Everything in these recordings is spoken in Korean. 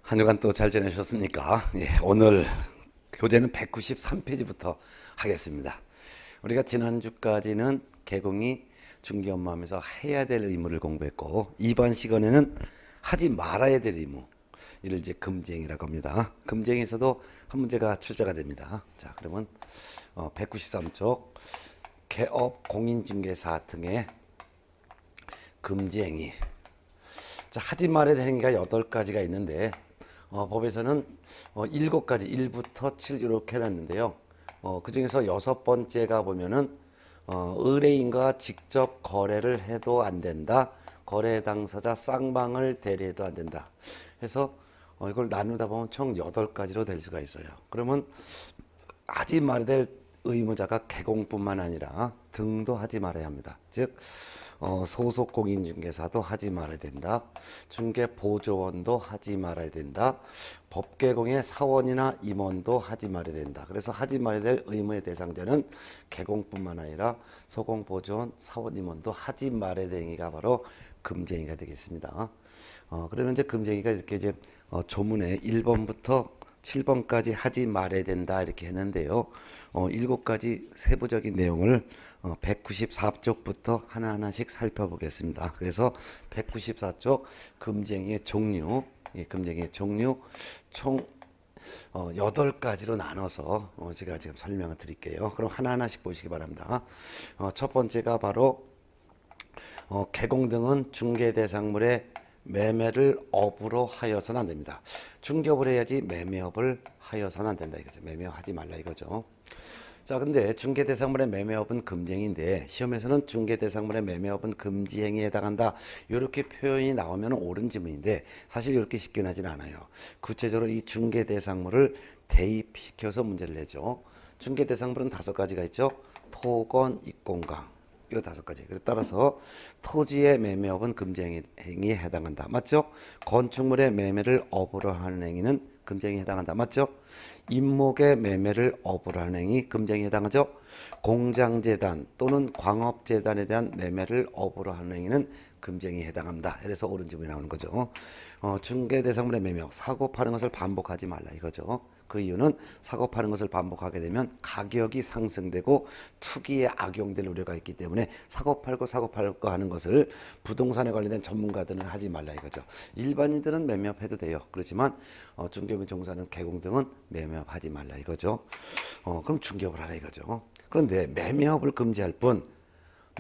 한 주간 또 잘 지내셨습니까? 예, 오늘 교재는 193페이지부터 하겠습니다. 우리가 지난주까지는 개공이 중개업무하면서 해야 될 의무를 공부했고, 이번 시간에는 하지 말아야 될 의무, 이를 이제 금지행위라고 합니다. 금지행위에서도 한 문제가 출제가 됩니다. 자, 그러면 193쪽 개업 공인중개사 등의 금지행위. 자, 하지 말아야 될 행위가 8가지가 있는데 법에서는 7가지 1부터 7 이렇게 해놨는데요. 그 중에서 6번째가 보면은 의뢰인과 직접 거래를 해도 안 된다. 거래 당사자 쌍방을 대리해도 안 된다. 그래서 이걸 나누다 보면 총 8가지로 될 수가 있어요. 그러면 하지 말아야 될 의무자가 개공뿐만 아니라 등도 하지 말아야 합니다. 즉 소속 공인중개사도 하지 말아야 된다. 중개보조원도 하지 말아야 된다. 법개공의 사원이나 임원도 하지 말아야 된다. 그래서 하지 말아야 될 의무의 대상자는 개공뿐만 아니라 소공보조원, 사원, 임원도 하지 말아야 될 행위가 바로 금지행위가 되겠습니다. 그러면 이제 금지행위가 이렇게 이제 조문에 1번부터 7번까지 하지 말아야 된다 이렇게 했는데요. 7가지 세부적인 내용을 194쪽부터 하나하나씩 살펴보겠습니다. 그래서 194쪽 금지행위의 종류, 금지행위의 종류 총 8가지로 나눠서 제가 지금 설명을 드릴게요. 그럼 하나하나씩 보시기 바랍니다. 첫 번째가 바로 개공 등은 중개대상물의 매매를 업으로 하여서는 안 됩니다. 중개업을 해야지 매매업을 하여서는 안 된다 이거죠. 매매하지 말라 이거죠. 자, 근데 중개대상물의 매매업은 금지행위인데 시험에서는 중개대상물의 매매업은 금지행위에 해당한다 이렇게 표현이 나오면 옳은 지문인데 사실 이렇게 쉽게 나지는 않아요. 구체적으로 이 중개대상물을 대입시켜서 문제를 내죠. 중개대상물은 5가지가 있죠. 토건, 입공강 이 5가지. 따라서 토지의 매매업은 금지행위에 해당한다. 맞죠? 건축물의 매매를 업으로 하는 행위는 금지행위에 해당한다. 맞죠? 임목의 매매를 업으로 하는 행위 금지행위에 해당하죠? 공장재단 또는 광업재단에 대한 매매를 업으로 하는 행위는 금지행위에 해당합니다. 그래서 옳은 지문이 나오는 거죠. 중개대상물의 매매업, 사고 파는 것을 반복하지 말라 이거죠. 그 이유는 사고 파는 것을 반복하게 되면 가격이 상승되고 투기에 악용될 우려가 있기 때문에 사고 팔고 하는 것을 부동산에 관련된 전문가들은 하지 말라 이거죠. 일반인들은 매매업 해도 돼요. 그렇지만 중개업 종사는 개공 등은 매매업 하지 말라 이거죠. 그럼 중개업을 하라 이거죠. 그런데 매매업을 금지할 뿐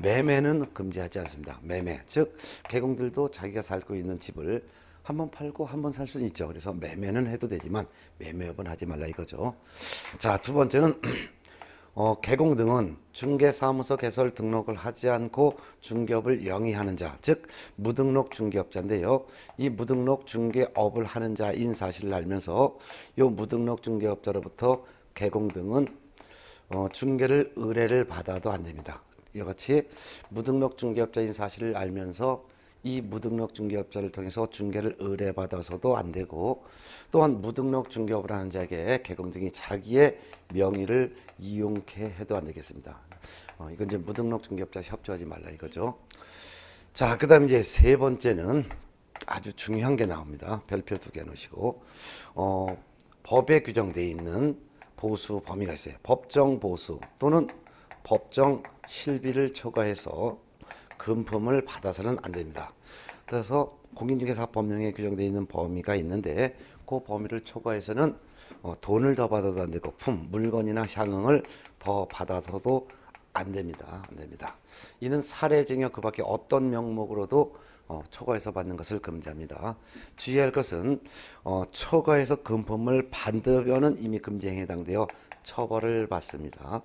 매매는 금지하지 않습니다. 매매, 즉 개공들도 자기가 살고 있는 집을 한번 팔고 한번 살 수는 있죠. 그래서 매매는 해도 되지만 매매업은 하지 말라 이거죠. 자, 두 번째는 개공 등은 중개사무소 개설 등록을 하지 않고 중개업을 영위하는 자, 즉 무등록 중개업자인데요. 이 무등록 중개업을 하는 자인 사실을 알면서 이 무등록 중개업자로부터 개공 등은 중개를 의뢰를 받아도 안 됩니다. 이와 같이 무등록 중개업자인 사실을 알면서 이 무등록 중개업자를 통해서 중개를 의뢰받아서도 안 되고 또한 무등록 중개업을 하는 자에게 개공 등이 자기의 명의를 이용케 해도 안 되겠습니다. 이건 이제 무등록 중개업자 협조하지 말라 이거죠. 자, 그 다음 이제 세 번째는 아주 중요한 게 나옵니다. 별표 2개 놓으시고 법에 규정되어 있는 보수 범위가 있어요. 법정 보수 또는 법정 실비를 초과해서 금품을 받아서는 안 됩니다. 그래서 공인중개사 법령에 규정되어 있는 범위가 있는데 그 범위를 초과해서는 돈을 더 받아도 안 되고 물건이나 향응을 더 받아서도 안 됩니다. 안 됩니다. 이는 사례증여 그 밖에 어떤 명목으로도 초과해서 받는 것을 금지합니다. 주의할 것은 초과해서 금품을 받으면은 이미 금지행위에 해당되어 처벌을 받습니다.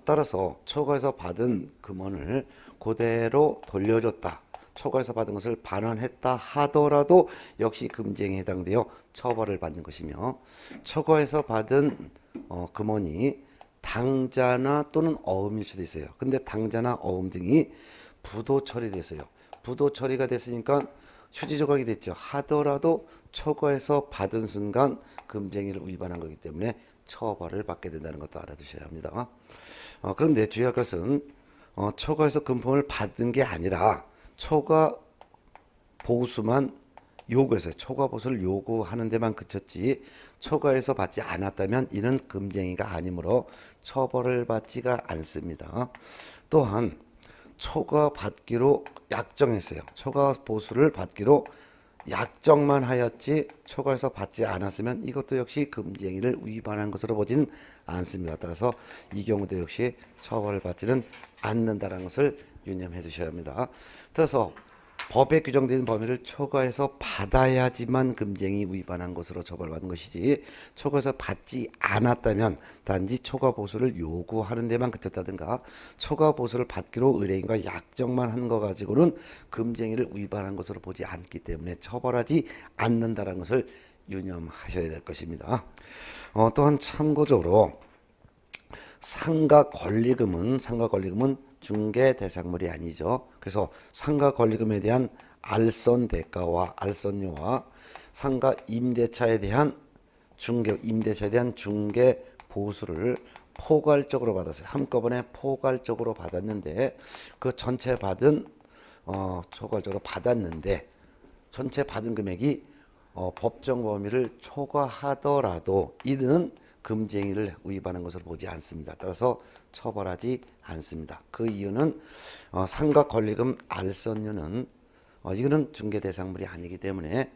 따라서 초과해서 받은 금원을 그대로 돌려줬다. 초과해서 받은 것을 반환했다 하더라도 역시 금지행위에 해당되어 처벌을 받는 것이며 초과해서 받은 금원이 당자나 또는 어음일 수도 있어요. 근데 당자나 어음 등이 부도 처리됐어요. 부도 처리가 됐으니까 휴지 조각이 됐죠. 하더라도 초과해서 받은 순간 금지행위를 위반한 거기 때문에 처벌을 받게 된다는 것도 알아두셔야 합니다. 그런데 주의할 것은 초과해서 금품을 받은 게 아니라 초과 보수만 요구해서 초과 보수를 요구하는 데만 그쳤지 초과해서 받지 않았다면 이는 금쟁이가 아니므로 처벌을 받지가 않습니다. 또한 초과 받기로 약정했어요. 초과 보수를 받기로 약정만 하였지 초과해서 받지 않았으면 이것도 역시 금지행위를 위반한 것으로 보지는 않습니다. 따라서 이 경우도 역시 처벌을 받지는 않는다는 것을 유념해 두셔야 합니다. 따라서 법에 규정된 범위를 초과해서 받아야지만 금지행위 위반한 것으로 처벌받는 것이지 초과해서 받지 않았다면 단지 초과 보수를 요구하는 데만 그쳤다든가 초과 보수를 받기로 의뢰인과 약정만 한 거 가지고는 금지행위를 위반한 것으로 보지 않기 때문에 처벌하지 않는다는 것을 유념하셔야 될 것입니다. 또한 참고적으로 상가 권리금은 중개 대상물이 아니죠. 그래서 상가 권리금에 대한 알선 대가와 알선료와 상가 임대차에 대한 중개 보수를 포괄적으로 받았어요. 한꺼번에 포괄적으로 받았는데 그 전체 받은 포괄적으로 받았는데 전체 받은 금액이 법정 범위를 초과하더라도 이는 금지행위를 위반한 것으로 보지 않습니다. 따라서 처벌하지 않습니다. 그 이유는 상가 권리금 알선료는 이거는 중개 대상물이 아니기 때문에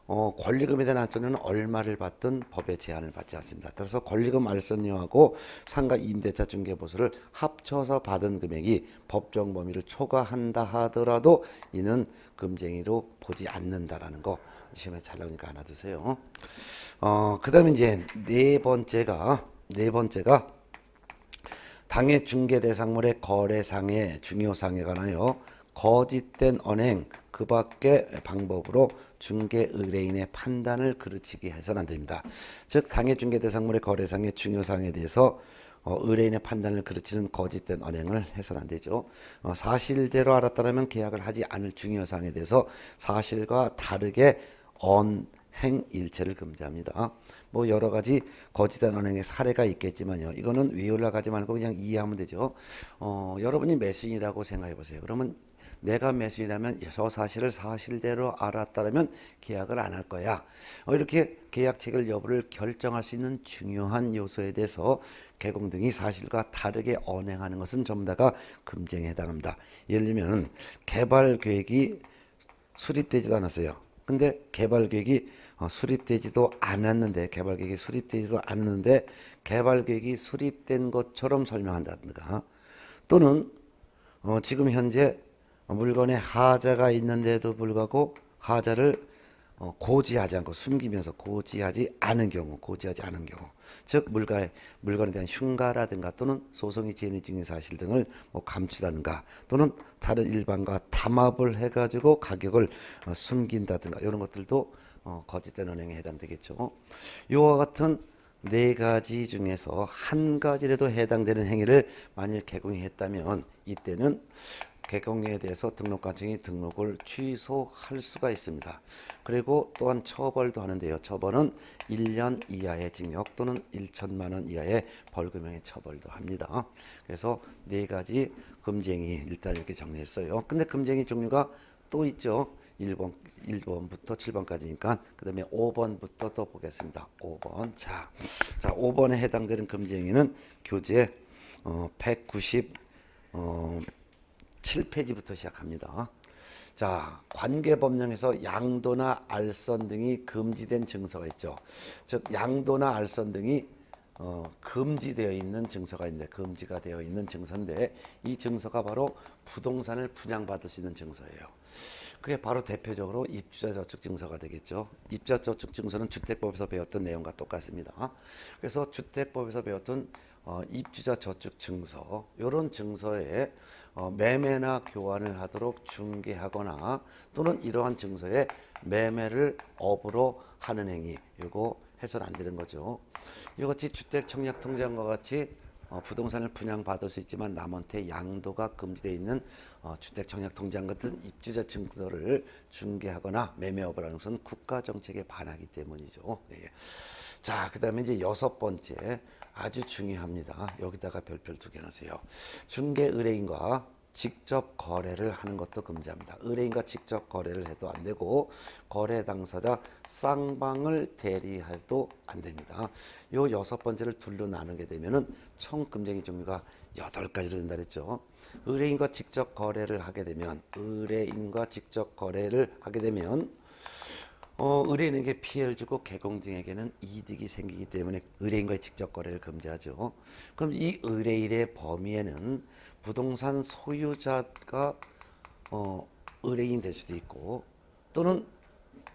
권리금에 대한 알선료는 얼마를 받든 법의 제한을 받지 않습니다. 따라서 권리금 알선료하고 상가 임대차 중개보수를 합쳐서 받은 금액이 법정 범위를 초과한다 하더라도 이는 금지행위로 보지 않는다라는 거 시험에 잘 나오니까 알아두세요. 그다음에 이제 네 번째가 당해 중개 대상물의 거래상의 중요상에 관하여 거짓된 언행 그 밖의 방법으로 중개 의뢰인의 판단을 그르치게 해서는 안 됩니다. 즉 당해 중개 대상물의 거래상의 중요상에 대해서 의뢰인의 판단을 그르치는 거짓된 언행을 해서는 안 되죠. 사실대로 알았다면 계약을 하지 않을 중요사항에 대해서 사실과 다르게 언행일체를 금지합니다. 뭐 여러 가지 거짓된 언행의 사례가 있겠지만요. 이거는 외우려 가지 말고 그냥 이해하면 되죠. 여러분이 매수인이라고 생각해 보세요. 그러면 내가 매수인이라면 저 사실을 사실대로 알았다면 계약을 안 할 거야. 이렇게 계약 체결 여부를 결정할 수 있는 중요한 요소에 대해서 개공 등이 사실과 다르게 언행하는 것은 전부 다가 금지행위에 해당합니다. 예를 들면 개발 계획이 수립되지도 않았어요. 근데 개발 계획이 수립되지도 않았는데 개발 계획이 수립된 것처럼 설명한다든가 또는 지금 현재 물건에 하자가 있는데도 불구하고 하자를 고지하지 않고 숨기면서 고지하지 않은 경우 즉 물건에 대한 흉가라든가 또는 소송이 진행 중인 사실 등을 감추다든가 또는 다른 일반과 담합을 해가지고 가격을 숨긴다든가 이런 것들도 거짓된 언행에 해당되겠죠. 이와 같은 네 가지 중에서 한 가지라도 해당되는 행위를 만일 개공이 했다면 이때는 개공에 대해서 등록관청이 등록을 취소할 수가 있습니다. 그리고 또한 처벌도 하는데요. 처벌은 1년 이하의 징역 또는 1천만 원 이하의 벌금형의 처벌도 합니다. 그래서 네 가지 금지행위 일단 이렇게 정리했어요. 근데 금지행위 종류가 또 있죠. 1번부터 7번까지니까 그 다음에 5번부터 또 보겠습니다. 5번. 자, 5번에 해당되는 금지행위는 교재 197페이지부터 시작합니다. 자, 관계법령에서 양도나 알선 등이 금지된 증서가 있죠. 즉 양도나 알선 등이 금지되어 있는 증서가 있는데 금지가 되어 있는 증서인데 이 증서가 바로 부동산을 분양받을 수 있는 증서예요. 그게 바로 대표적으로 입주자 저축 증서가 되겠죠. 입주자 저축 증서는 주택법에서 배웠던 내용과 똑같습니다. 그래서 주택법에서 배웠던 입주자 저축 증서 이런 증서에 매매나 교환을 하도록 중개하거나 또는 이러한 증서에 매매를 업으로 하는 행위 이거 해서는 안 되는 거죠. 이같이 주택 청약 통장과 같이 부동산을 분양받을 수 있지만 남한테 양도가 금지되어 있는 주택 청약 통장 같은 입주자 증서를 중개하거나 매매업을 하는 것은 국가 정책에 반하기 때문이죠. 예. 자, 그다음에 이제 6번째 아주 중요합니다. 여기다가 별표 2개 넣으세요. 중개 의뢰인과 직접 거래를 하는 것도 금지합니다. 의뢰인과 직접 거래를 해도 안 되고 거래 당사자 쌍방을 대리해도 안 됩니다. 요 여섯 번째를 둘로 나누게 되면은 총 금쟁이 종류가 8가지로 된다 그랬죠. 의뢰인과 직접 거래를 하게 되면 의뢰인에게 피해를 주고 개공증에게는 이득이 생기기 때문에 의뢰인과의 직접 거래를 금지하죠. 그럼 이 의뢰인의 범위에는 부동산 소유자가 의뢰인 될 수도 있고 또는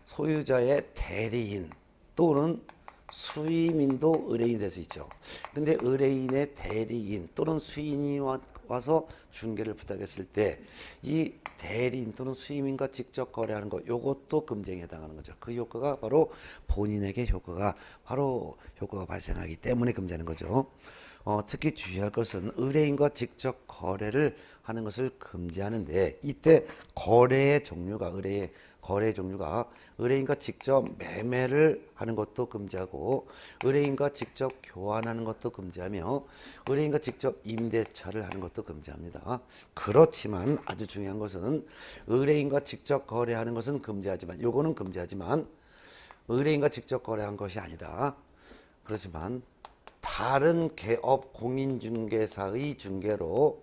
소유자의 대리인 또는 수임인도 의뢰인 될 수 있죠. 근데 의뢰인의 대리인 또는 수인이 와서 중개를 부탁했을 때 이 대리인 또는 수임인과 직접 거래하는 것 요것도 금쟁에 해당하는 거죠. 그 효과가 바로 본인에게 효과가 발생하기 때문에 금지하는 거죠. 특히 주의할 것은 의뢰인과 직접 거래를 하는 것을 금지하는데 이때 거래 종류가 의뢰인과 직접 매매를 하는 것도 금지하고 의뢰인과 직접 교환하는 것도 금지하며 의뢰인과 직접 임대차를 하는 것도 금지합니다. 그렇지만 아주 중요한 것은 의뢰인과 직접 거래하는 것은 금지하지만 의뢰인과 직접 거래한 것이 아니라 그렇지만 다른 개업 공인중개사의 중개로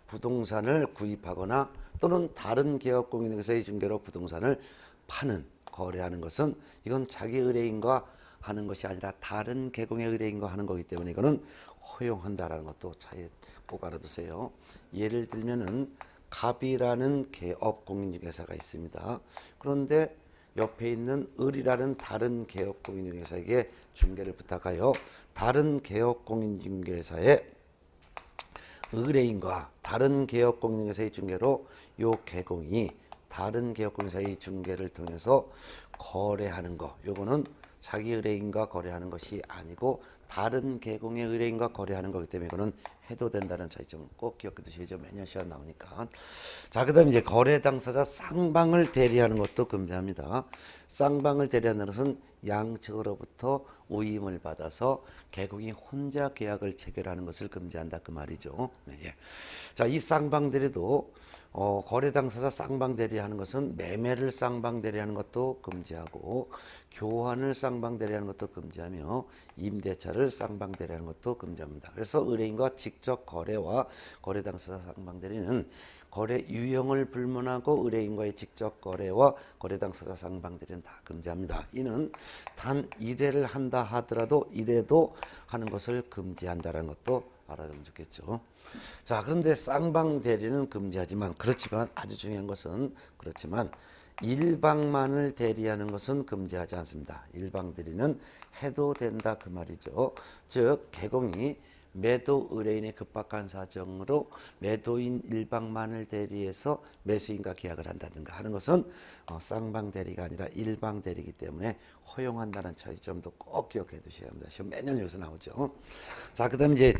부동산을 구입하거나 또는 다른 개업 공인중개사의 중개로 부동산을 거래하는 것은 이건 자기 의뢰인과 하는 것이 아니라 다른 개공의 의뢰인과 하는 거기 때문에 이거는 허용한다라는 것도 차이 꼭 알아두세요. 예를 들면은 갑이라는 개업 공인중개사가 있습니다. 그런데 옆에 있는 을이라는 다른 개업 공인중개사에게 중개를 부탁하여 다른 개업 공인중개사의 의뢰인과 다른 개업 공인중개사의 중개로 요 개공이 다른 개업 공인중개사의 중개를 통해서 거래하는 거 요거는 자기 의뢰인과 거래하는 것이 아니고 다른 개공의 의뢰인과 거래하는 거기 때문에 이거는 해도 된다는 차이점을 꼭 기억해 두시죠. 매년 시험 나오니까. 자, 그다음 이제 거래 당사자 쌍방을 대리하는 것도 금지합니다. 쌍방을 대리하는 것은 양측으로부터 우임을 받아서 개공이 혼자 계약을 체결하는 것을 금지한다 그 말이죠. 네, 예. 자, 이 쌍방 대리도 거래 당사자 쌍방 대리하는 것은 매매를 쌍방 대리하는 것도 금지하고 교환을 쌍방 대리하는 것도 금지하며 임대차를 쌍방 대리하는 것도 금지합니다. 그래서 의뢰인과 직접 거래와 거래 당사자 쌍방 대리는 거래 유형을 불문하고 의뢰인과의 직접 거래와 거래 당사자 쌍방 대리는 다 금지합니다. 이는 단 1회를 한다 하더라도 1회도 하는 것을 금지한다는 것도 알아두면 좋겠죠. 자, 그런데 쌍방 대리는 금지하지만 아주 중요한 것은 일방만을 대리하는 것은 금지하지 않습니다. 일방 대리는 해도 된다 그 말이죠. 즉 개공이 매도 의뢰인의 급박한 사정으로 매도인 일방만을 대리해서 매수인과 계약을 한다든가 하는 것은 쌍방 대리가 아니라 일방 대리이기 때문에 허용한다는 차이점도 꼭 기억해 두셔야 합니다. 시험 매년 여기서 나오죠. 자, 그다음 이제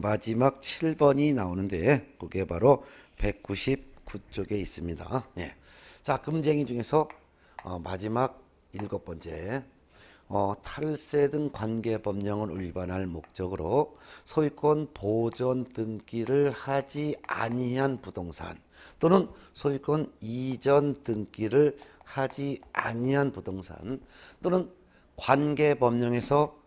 마지막 7번이 나오는데 그게 바로 199쪽에 있습니다. 예. 자, 금쟁이 중에서 마지막 7번째 탈세 등 관계법령을 위반할 목적으로 소유권 보존 등기를 하지 아니한 부동산 또는 소유권 이전 등기를 하지 아니한 부동산 또는 관계법령에서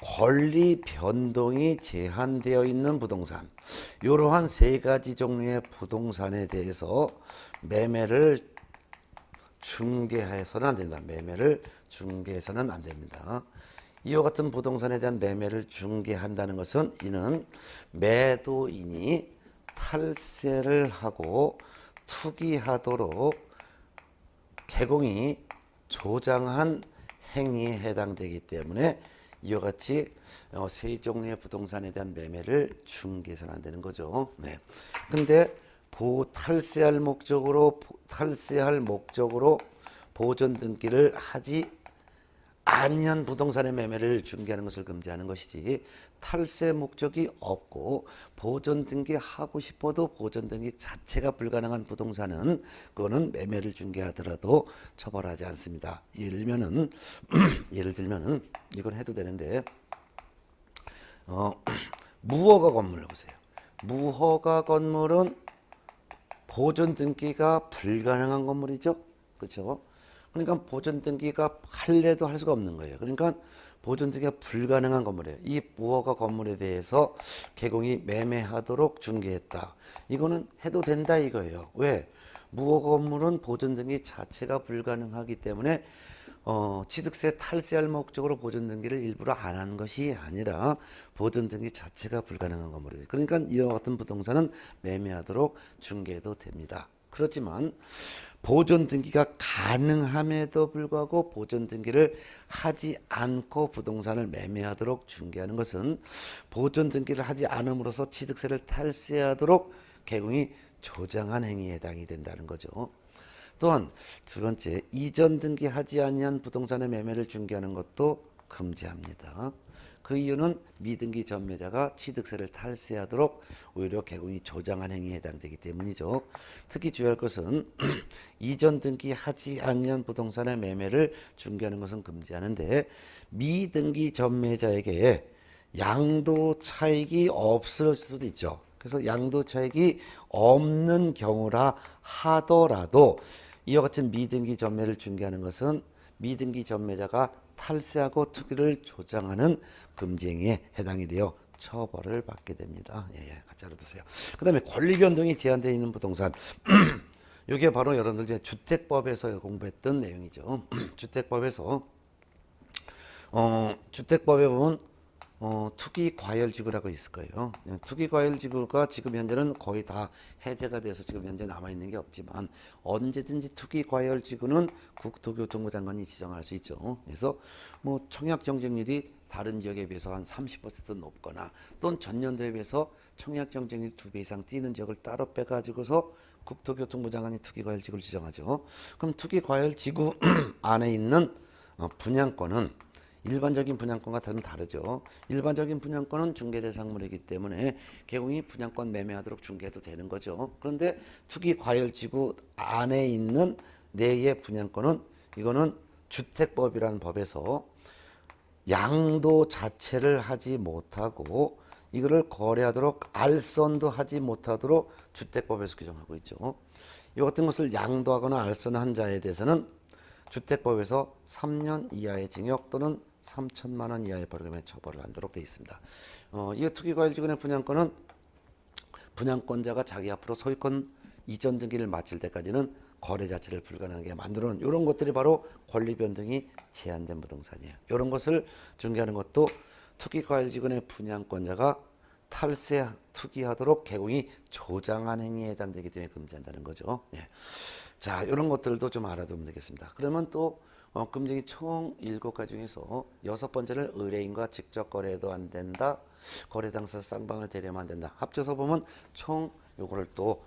권리 변동이 제한되어 있는 부동산 이러한 세 가지 종류의 부동산에 대해서 매매를 중개해서는 안 된다. 매매를 중개해서는 안 됩니다. 이와 같은 부동산에 대한 매매를 중개한다는 것은 이는 매도인이 탈세를 하고 투기하도록 개공이 조장한 행위에 해당되기 때문에 이와 같이 세 종류의 부동산에 대한 매매를 중개해서는 안 되는 거죠. 네. 근데 탈세할 목적으로 보존 등기를 하지 아니한 부동산의 매매를 중개하는 것을 금지하는 것이지 탈세 목적이 없고 보존 등기하고 싶어도 보존 등기 자체가 불가능한 부동산은 그거는 매매를 중개하더라도 처벌하지 않습니다. 예를 들면은 이건 해도 되는데 무허가 건물 보세요. 무허가 건물은 보존 등기가 불가능한 건물이죠. 그렇죠? 그러니까 보존 등기가 할래도 할 수가 없는 거예요. 그러니까 보존 등기가 불가능한 건물이에요. 이 무허가 건물에 대해서 개공이 매매하도록 중개했다. 이거는 해도 된다 이거예요. 왜? 무허가 건물은 보존 등기 자체가 불가능하기 때문에 취득세 탈세할 목적으로 보존 등기를 일부러 안 한 것이 아니라 보존 등기 자체가 불가능한 건물이에요. 그러니까 이와 같은 부동산은 매매하도록 중개해도 됩니다. 그렇지만 보존 등기가 가능함에도 불구하고 보존 등기를 하지 않고 부동산을 매매하도록 중개하는 것은 보존 등기를 하지 않음으로써 취득세를 탈세하도록 개공이 조장한 행위에 해당이 된다는 거죠. 또한 두 번째, 이전 등기하지 아니한 부동산의 매매를 중개하는 것도 금지합니다. 그 이유는 미등기 전매자가 취득세를 탈세하도록 오히려 개공이 조장한 행위에 해당되기 때문이죠. 특히 주의할 것은 이전 등기하지 아니한 부동산의 매매를 중개하는 것은 금지하는데 미등기 전매자에게 양도 차익이 없을 수도 있죠. 그래서 양도 차익이 없는 경우라 하더라도 이와 같은 미등기 전매를 중개하는 것은 미등기 전매자가 탈세하고 투기를 조장하는 금지 행위에 해당이 되어 처벌을 받게 됩니다. 예, 같이 알아두세요. 그 다음에 권리 변동이 제한되어 있는 부동산. 이게 바로 여러분들 이제 주택법에서 공부했던 내용이죠. 주택법에 보면 투기 과열지구라고 있을 거예요. 투기 과열지구가 지금 현재는 거의 다 해제가 돼서 지금 현재 남아있는 게 없지만 언제든지 투기 과열지구는 국토교통부 장관이 지정할 수 있죠. 그래서 뭐 청약 경쟁률이 다른 지역에 비해서 한 30% 높거나 또는 전년도에 비해서 청약 경쟁률 2배 이상 뛰는 지역을 따로 빼가지고서 국토교통부 장관이 투기 과열지구를 지정하죠. 그럼 투기 과열지구 안에 있는 분양권은 일반적인 분양권과 다르죠. 일반적인 분양권은 중개 대상물이기 때문에 개공이 분양권 매매하도록 중개해도 되는 거죠. 그런데 투기 과열지구 안에 있는 내의 분양권은 이거는 주택법이라는 법에서 양도 자체를 하지 못하고 이거를 거래하도록 알선도 하지 못하도록 주택법에서 규정하고 있죠. 이 같은 것을 양도하거나 알선한 자에 대해서는 주택법에서 3년 이하의 징역 또는 3천만 원 이하의 벌금에 처벌을 하도록 되어 있습니다. 이 투기과열지구의 분양권은 분양권자가 자기 앞으로 소유권 이전 등기를 마칠 때까지는 거래 자체를 불가능하게 만드는 이런 것들이 바로 권리 변동이 제한된 부동산이에요. 이런 것을 중개하는 것도 투기과열지구의 분양권자가 탈세 투기하도록 개공이 조장한 행위에 해당되기 때문에 금지한다는 거죠. 예. 자, 이런 것들도 좀 알아두면 되겠습니다. 그러면 또 금지기 총 7가지 중에서 6번째를 의뢰인과 직접 거래해도 안 된다. 거래 당사 쌍방을 대리하면 안 된다. 합쳐서 보면 총 요거를 또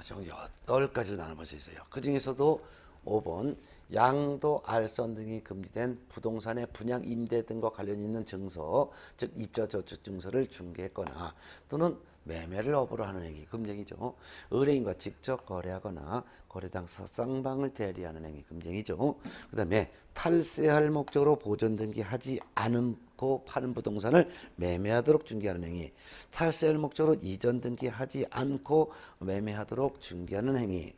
총 8가지로 나눠볼 수 있어요. 그 중에서도 5번 양도, 알선 등이 금지된 부동산의 분양, 임대 등과 관련 있는 증서, 즉 입주저축 증서를 중개했거나 또는 매매를 업으로 하는 행위 금지이죠. 의뢰인과 직접 거래하거나 거래 당사 쌍방을 대리하는 행위 금지이죠. 그다음에 탈세할 목적으로 보존 등기하지 않고 파는 부동산을 매매하도록 중개하는 행위, 탈세할 목적으로 이전 등기하지 않고 매매하도록 중개하는 행위,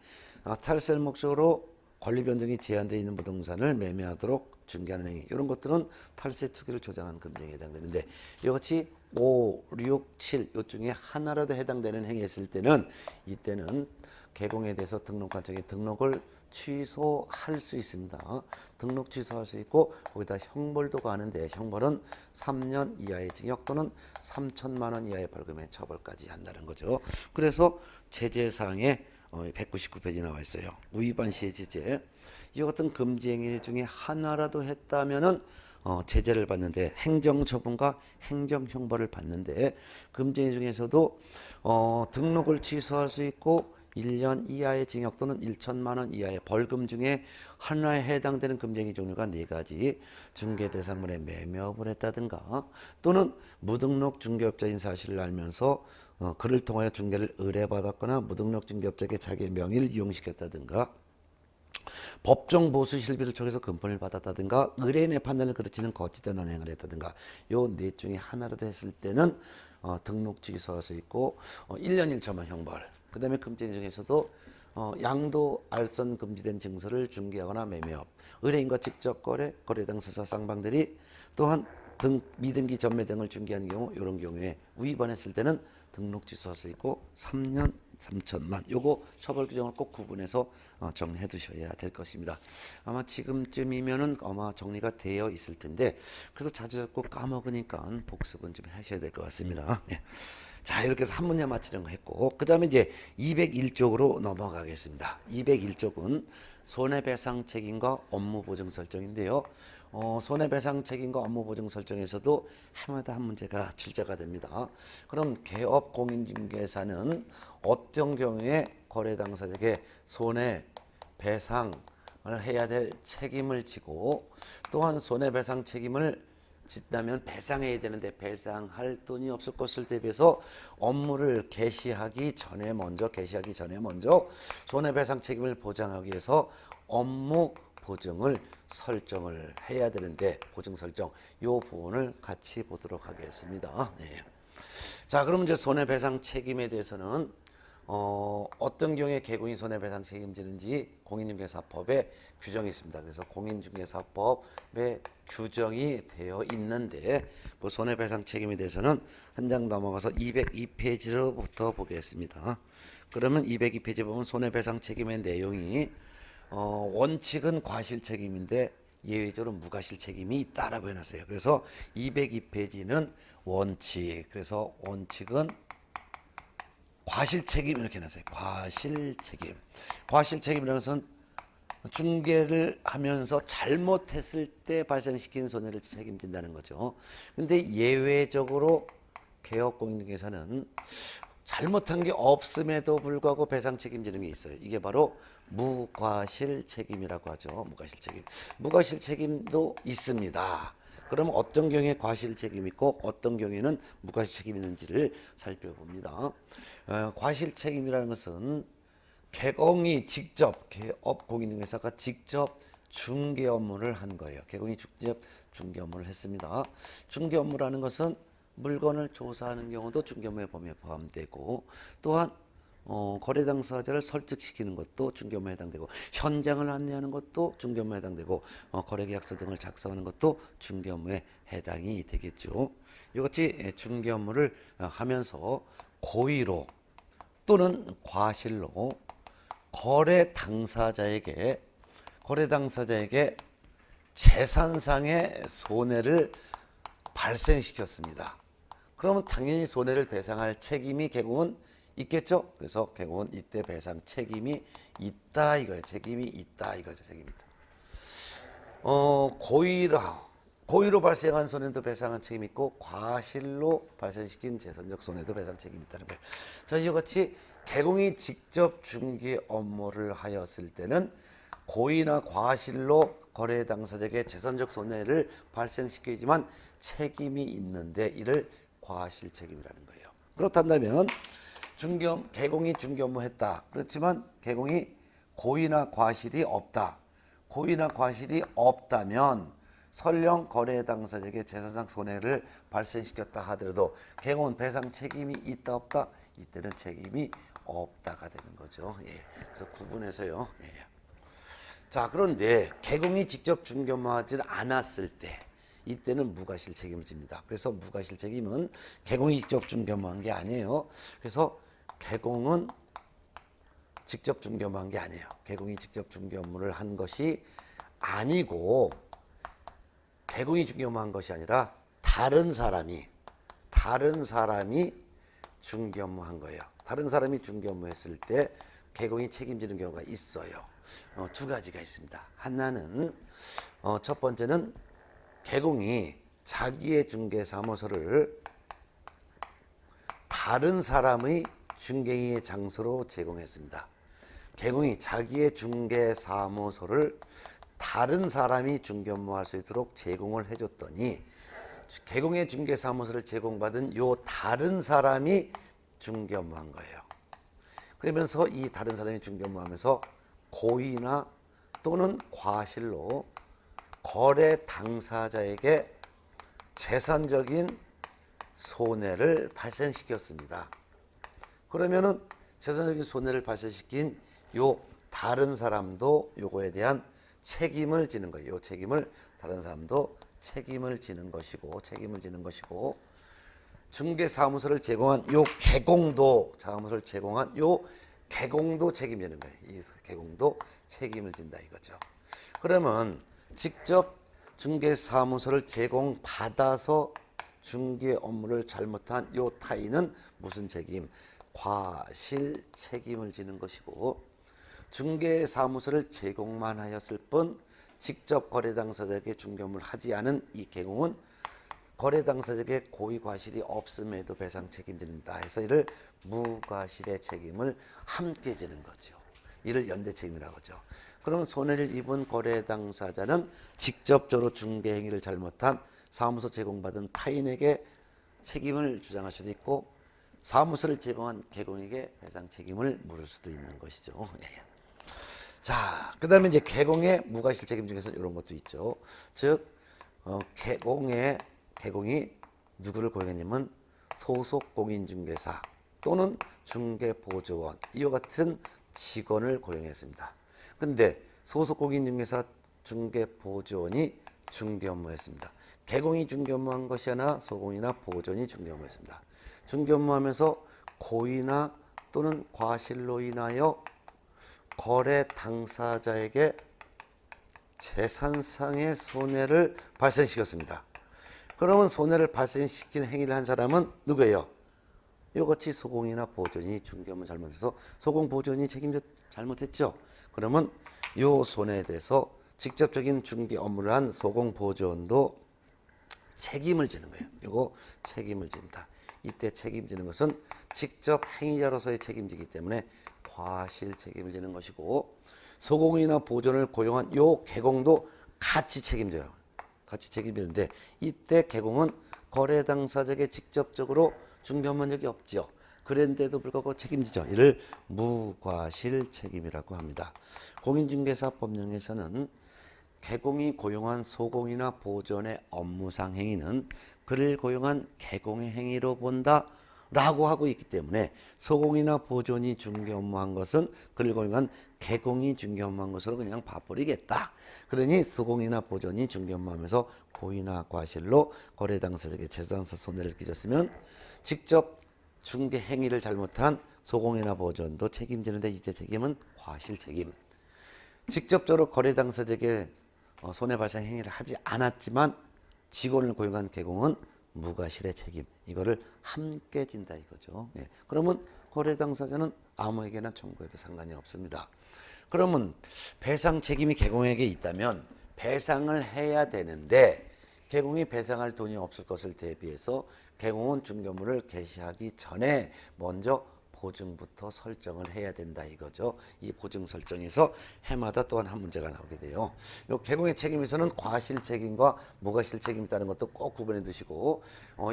탈세할 목적으로 권리 변동이 제한되어 있는 부동산을 매매하도록 중개하는 행위, 이런 것들은 탈세 투기를 조장한 금지에 해당되는데 이같이 5, 6, 7 요 중에 하나라도 해당되는 행위했을 때는 이때는 개공에 대해서 등록관청이 등록을 취소할 수 있습니다. 등록 취소할 수 있고 거기다 형벌도 가는데 형벌은 3년 이하의 징역 또는 3천만 원 이하의 벌금에 처벌까지 한다는 거죠. 그래서 제재사항에 199페이지 나와 있어요. 위반 시의 제재. 이 같은 금지 행위 중에 하나라도 했다면은 제재를 받는데 행정처분과 행정형벌을 받는데 금지 행위 중에서도 등록을 취소할 수 있고 1년 이하의 징역 또는 1천만 원 이하의 벌금 중에 하나에 해당되는 금지 행위 종류가 4가지. 중개 대상물의 매매업을 했다든가 또는 무등록 중개업자인 사실을 알면서 그를 통하여 중개를 의뢰받았거나 무등록 중개업자에게 자기의 명의를 이용시켰다든가 법정 보수 실비를 통해서 금품을 받았다든가 의뢰인의 판단을 그르치는 거짓된 언행을 했다든가 요 넷 중에 하나라도 했을 때는 등록 취소할 수 있고 1년 1천만 형벌, 그다음에 금지 중에서도 양도 알선 금지된 증서를 중개하거나 매매업, 의뢰인과 직접 거래, 거래 당사자 쌍방들이 또한 미등기 전매 등을 중개하는 경우, 이런 경우에 위반했을 때는 등록 취소할 수 있고 3년 3천만. 요거 처벌 규정을 꼭 구분해서 정리해 두셔야 될 것입니다. 아마 지금쯤이면은 아마 정리가 되어 있을 텐데, 그래서 자주 자꾸 까먹으니까 복습은 좀 하셔야 될 것 같습니다. 예. 자, 이렇게 해서 한 문제 맞히는 거 했고, 그 다음에 이제 201쪽으로 넘어가겠습니다. 201쪽은 손해배상 책임과 업무 보증 설정인데요. 손해배상 책임과 업무 보증 설정에서도 해마다 한 문제가 출제가 됩니다. 그럼 개업 공인중개사는 어떤 경우에 거래 당사자에게 손해배상을 해야 될 책임을 지고, 또한 손해배상 책임을 짓다면 배상해야 되는데 배상할 돈이 없을 것을 대비해서 업무를 개시하기 전에 먼저 손해배상 책임을 보장하기 위해서 업무 보증을 설정을 해야 되는데, 보증 설정 요 부분을 같이 보도록 하겠습니다. 네. 자, 그럼 이제 손해배상 책임에 대해서는 어떤 경우에 개공이 손해배상 책임지는지 공인중개사법에 규정이 있습니다. 그래서 공인중개사법에 규정이 되어 있는데, 그 손해배상 책임에 대해서는 한 장 넘어가서 202페이지로부터 보겠습니다. 그러면 202페이지 보면 손해배상 책임의 내용이 원칙은 과실 책임인데 예외적으로 무과실 책임이 있다라고 해놨어요. 그래서 202페이지는 원칙, 그래서 원칙은 과실 책임 이렇게 해놨어요. 과실 책임. 과실 책임이라는 것은 중개를 하면서 잘못했을 때 발생시킨 손해를 책임진다는 거죠. 근데 예외적으로 개업공인중개사는 잘못한 게 없음에도 불구하고 배상 책임지는 게 있어요. 이게 바로 무과실 책임이라고 하죠. 무과실 책임. 무과실 책임도 있습니다. 그럼 어떤 경우에 과실 책임이 있고 어떤 경우에는 무과실 책임이 있는지를 살펴봅니다. 과실 책임이라는 것은 개공이 직접, 개업공인중개사가 직접 중개 업무를 한 거예요. 개공이 직접 중개 업무를 했습니다. 중개 업무라는 것은 물건을 조사하는 경우도 중개 업무의 범위에 포함되고, 또한 거래 당사자를 설득시키는 것도 중개 업무에 해당되고, 현장을 안내하는 것도 중개 업무에 해당되고, 거래 계약서 등을 작성하는 것도 중개 업무에 해당이 되겠죠. 이같이 중개 업무를 하면서 고의로 또는 과실로 거래 당사자에게 재산상의 손해를 발생시켰습니다. 그러면 당연히 손해를 배상할 책임이 개공은 있겠죠. 그래서 개공은 이때 배상 책임이 있다 이거예요. 책임이 있다 이거죠. 책임이 있다. 고의로 발생한 손해도 배상한 책임이 있고, 과실로 발생시킨 재산적 손해도 배상 책임이 있다는 거예요. 자, 이와 같이 개공이 직접 중개 업무를 하였을 때는 고의나 과실로 거래 당사자에게 재산적 손해를 발생시키지만 책임이 있는데, 이를 과실 책임이라는 거예요. 그렇다면 개공이 중개 업무 했다. 그렇지만 개공이 고의나 과실이 없다. 고의나 과실이 없다면 설령 거래 당사자에게 재산상 손해를 발생시켰다 하더라도 개공은 배상 책임이 있다 없다? 이때는 책임이 없다가 되는 거죠. 예. 그래서 구분해서요. 예. 자, 그런데 개공이 직접 중개 업무하지 않았을 때 이때는 무과실 책임을 집니다. 그래서 무과실 책임은 개공이 직접 중개 업무한 게 아니에요. 그래서 개공은 직접 중개 업무한 게 아니에요. 개공이 직접 중개 업무를 한 것이 아니고, 개공이 중개 업무한 것이 아니라 다른 사람이 중개 업무한 거예요. 다른 사람이 중개 업무했을 때 개공이 책임지는 경우가 있어요. 두 가지가 있습니다. 하나는 첫 번째는 개공이 자기의 중개 사무소를 다른 사람의 중개의 장소로 제공했습니다. 개공이 자기의 중개 사무소를 다른 사람이 중개 업무할 수 있도록 제공을 해줬더니, 개공의 중개 사무소를 제공받은 요 다른 사람이 중개 업무한 거예요. 그러면서 이 다른 사람이 중개 업무하면서 고의나 또는 과실로 거래 당사자에게 재산적인 손해를 발생시켰습니다. 그러면은 재산적인 손해를 발생시킨 요 다른 사람도 요거에 대한 책임을 지는 거예요. 요 책임을 다른 사람도 책임을 지는 것이고 중개사무소를 제공한 요 개공도 사무소를 제공한 요 개공도 책임지는 거예요. 이 개공도 책임을 진다 이거죠. 그러면 직접 중개사무소를 제공받아서 중개 업무를 잘못한 요 타인은 무슨 책임? 과실 책임을 지는 것이고 중개사무소를 제공만 하였을 뿐 직접 거래 당사자에게 중개 업무를 하지 않은 이 개공은 거래 당사자에게 고의 과실이 없음에도 배상 책임진다 해서 이를 무과실의 책임을 함께 지는 거죠. 이를 연대 책임이라고 하죠. 그럼 손해를 입은 거래 당사자는 직접적으로 중개 행위를 잘못한 사무소 제공받은 타인에게 책임을 주장할 수도 있고 사무소를 제공한 개공에게 배상 책임을 물을 수도 있는 것이죠. 자, 그다음에 이제 개공의 무과실 책임 중에서 이런 것도 있죠. 즉 개공이 누구를 고용했냐면 소속 공인중개사 또는 중개보조원 이와 같은 직원을 고용했습니다. 근데 소속 공인중개사 중개보조원이 중개 업무했습니다. 개공이 중개 업무한 것이 아니라 소공이나 보조원이 중개 업무했습니다. 중개 업무하면서 고의나 또는 과실로 인하여 거래 당사자에게 재산상의 손해를 발생시켰습니다. 그러면 손해를 발생시킨 행위를 한 사람은 누구예요? 이같이 소공이나 보존이 중개 업무 잘못해서 소공 보존이 잘못했죠. 그러면 이 손해에 대해서 직접적인 중개 업무를 한 소공 보존도 책임을 지는 거예요. 이거 책임을 진다. 이때 책임지는 것은 직접 행위자로서의 책임지기 때문에 과실 책임을 지는 것이고 소공이나 보존을 고용한 요 개공도 같이 책임져요. 같이 책임지는데 이때 개공은 거래 당사자에게 직접적으로 중개 업무한 적이 없죠. 그런데도 불구하고 책임지죠. 이를 무과실 책임이라고 합니다. 공인중개사 법령에서는 개공이 고용한 소공이나 보존의 업무상 행위는 그를 고용한 개공의 행위로 본다 라고 하고 있기 때문에 소공이나 보존이 중개 업무한 것은 그를 고용한 개공이 중개 업무한 것으로 그냥 봐버리겠다. 그러니 소공이나 보존이 중개 업무하면서 고의나 과실로 거래 당사자에게 재산상 손해를 끼쳤으면 직접 중개 행위를 잘못한 소공이나 보존도 책임지는데 이때 책임은 과실 책임. 직접적으로 거래 당사자에게 손해 발생 행위를 하지 않았지만 직원을 고용한 개공은 무과실의 책임. 이거를 함께 진다 이거죠. 예. 그러면 거래 당사자는 아무에게나 청구해도 상관이 없습니다. 그러면 배상 책임이 개공에게 있다면 배상을 해야 되는데 개공이 배상할 돈이 없을 것을 대비해서 개공은 중개업무를 개시하기 전에 먼저 보증부터 설정을 해야 된다 이거죠. 이 보증 설정에서 해마다 또한 한 문제가 나오게 돼요. 이 개공의 책임에서는 과실 책임과 무과실 책임이 있다는 것도 꼭 구분해 두시고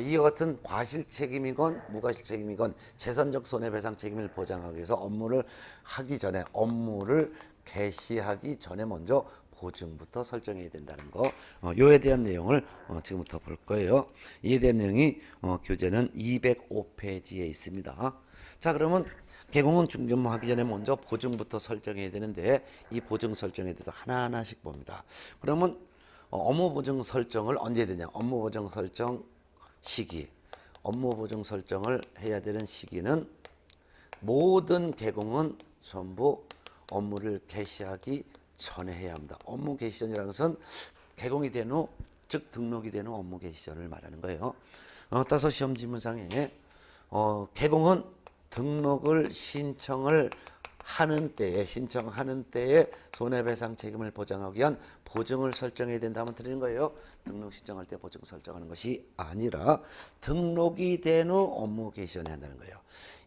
이와 같은 과실 책임이건 무과실 책임이건 재산적 손해배상 책임을 보장하기 위해서 업무를 개시하기 전에 먼저 보증부터 설정해야 된다는 거, 요에 대한 내용을 지금부터 볼 거예요. 이에 대한 내용이 교재는 205페이지에 있습니다. 자, 그러면 개공은 중개 업무 하기 전에 먼저 보증부터 설정해야 되는데 이 보증 설정에 대해서 하나하나씩 봅니다. 그러면 업무 보증 설정을 언제 해야 되냐? 업무 보증 설정 시기. 업무 보증 설정을 해야 되는 시기는 모든 개공은 전부 업무를 개시하기 전에 해야 합니다. 업무 개시 전이라는 것은 개공이 된 후, 즉 등록이 된 후 업무 개시 전을 말하는 거예요. 따서 시험 지문상에 개공은 등록을 신청하는 때에 손해배상 책임을 보장하기 위한 보증을 설정해야 된다면 드리는 거예요. 등록 신청할 때 보증 설정하는 것이 아니라 등록이 된 후 업무 개시 전에 한다는 거예요.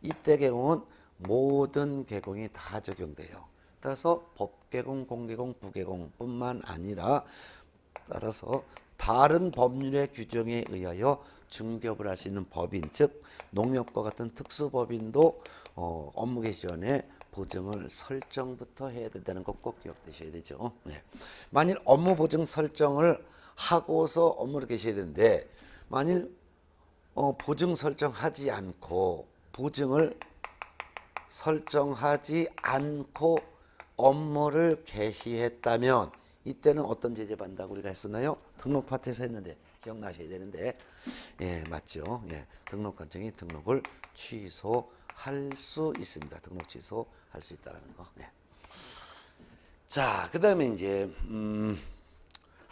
이때 개공은 모든 개공이 다 적용돼요. 따라서 법개공, 공개공, 부개공뿐만 아니라 따라서 다른 법률의 규정에 의하여 중개업을 할 수 있는 법인, 즉 농협과 같은 특수법인도 업무 개시 전에 보증을 설정부터 해야 된다는 것 꼭 기억되셔야 되죠. 네. 만일 업무 보증 설정을 하고서 업무를 개시해야 되는데 만일 보증 설정하지 않고 보증을 설정하지 않고 업무를 개시했다면 이때는 어떤 제재 받는다고 우리가 했었나요? 등록 파트에서 했는데 기억나셔야 되는데 예 맞죠? 예 등록관청이 등록을 취소할 수 있습니다. 등록 취소할 수 있다라는 거. 예. 자 그다음에 이제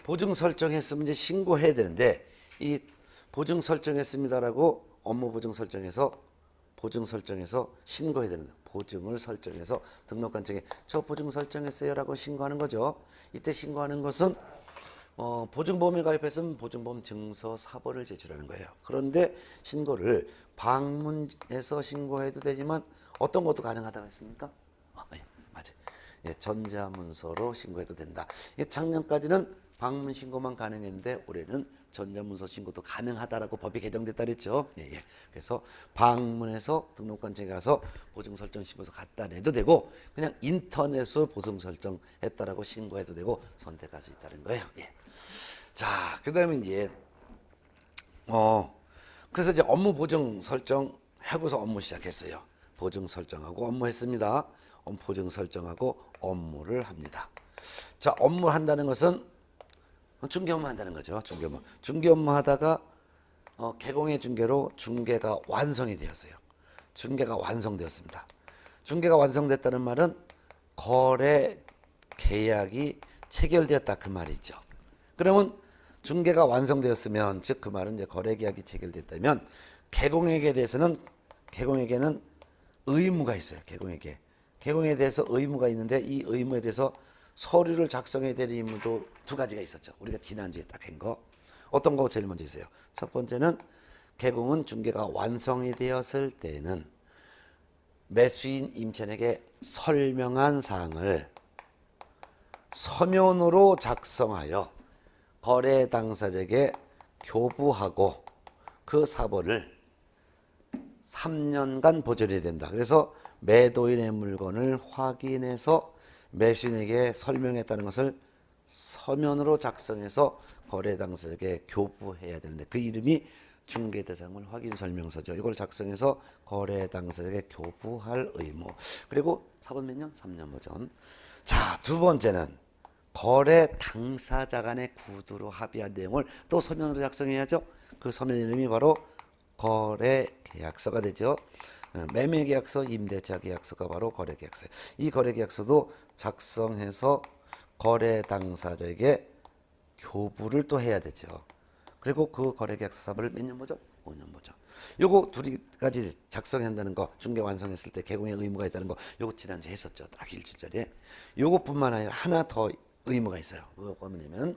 보증 설정했으면 이제 신고해야 되는데 이 보증 설정했습니다라고 업무 보증 설정해서 신고해야 되는데 보증을 설정해서 등록관청에 저 보증 설정했어요라고 신고하는 거죠. 이때 신고하는 것은 보증보험에 가입했으면 보증보험 증서 사본을 제출하는 거예요. 그런데 신고를 방문해서 신고해도 되지만 어떤 것도 가능하다고 했습니까? 예, 맞아요. 예, 전자문서로 신고해도 된다. 작년까지는 방문 신고만 가능했는데 올해는 전자문서 신고도 가능하다라고 법이 개정됐다 그랬죠. 예, 예. 그래서 방문해서 등록관청에 가서 보증 설정 신고서 갖다 내도 되고 그냥 인터넷으로 보증 설정했다라고 신고해도 되고 선택할 수 있다는 거예요. 예. 자, 그다음에 이제 그래서 이제 업무 보증 설정 하고서 업무 시작했어요. 보증 설정하고 업무 했습니다. 보증 설정하고 업무를 합니다. 자, 업무 한다는 것은 중개 업무 한다는 거죠. 중개 업무. 중개 업무 하다가 개공의 중개로 중개가 완성이 되었어요. 중개가 완성되었습니다. 중개가 완성됐다는 말은 거래 계약이 체결되었다 그 말이죠. 그러면 중개가 완성되었으면 즉 그 말은 이제 거래 계약이 체결됐다면 개공에게 대해서는 개공에게는 의무가 있어요. 개공에 대해서 의무가 있는데 이 의무에 대해서 서류를 작성해야 될 의무도 두 가지가 있었죠. 우리가 지난주에 딱 한 거. 어떤 거 제일 먼저 있어요. 첫 번째는 개공은 중개가 완성이 되었을 때는 매수인 임차인에게 설명한 사항을 서면으로 작성하여 거래 당사자에게 교부하고 그 사본을 3년간 보존해야 된다. 그래서 매도인의 물건을 확인해서 매수인에게 설명했다는 것을 서면으로 작성해서 거래 당사자에게 교부해야 되는데 그 이름이 중개대상물 확인설명서죠. 이걸 작성해서 거래 당사자에게 교부할 의무. 그리고 사본 몇 년? 3년 보존. 자, 두 번째는 거래 당사자 간의 구두로 합의한 내용을 또 서면으로 작성해야죠. 그 서면 이름이 바로 거래계약서가 되죠. 매매계약서, 임대차 계약서가 바로 거래계약서. 이 거래계약서도 작성해서 거래 당사자에게 교부를 또 해야 되죠. 그리고 그 거래계약서 사본을 몇 년 보존? 5년 보존. 요거 두 가지 작성한다는 거, 중개 완성했을 때 개공의 의무가 있다는 거, 요거 지난주에 했었죠. 딱 일주일짜리. 요것뿐만 아니라 하나 더 의무가 있어요. 뭐가 뭐냐면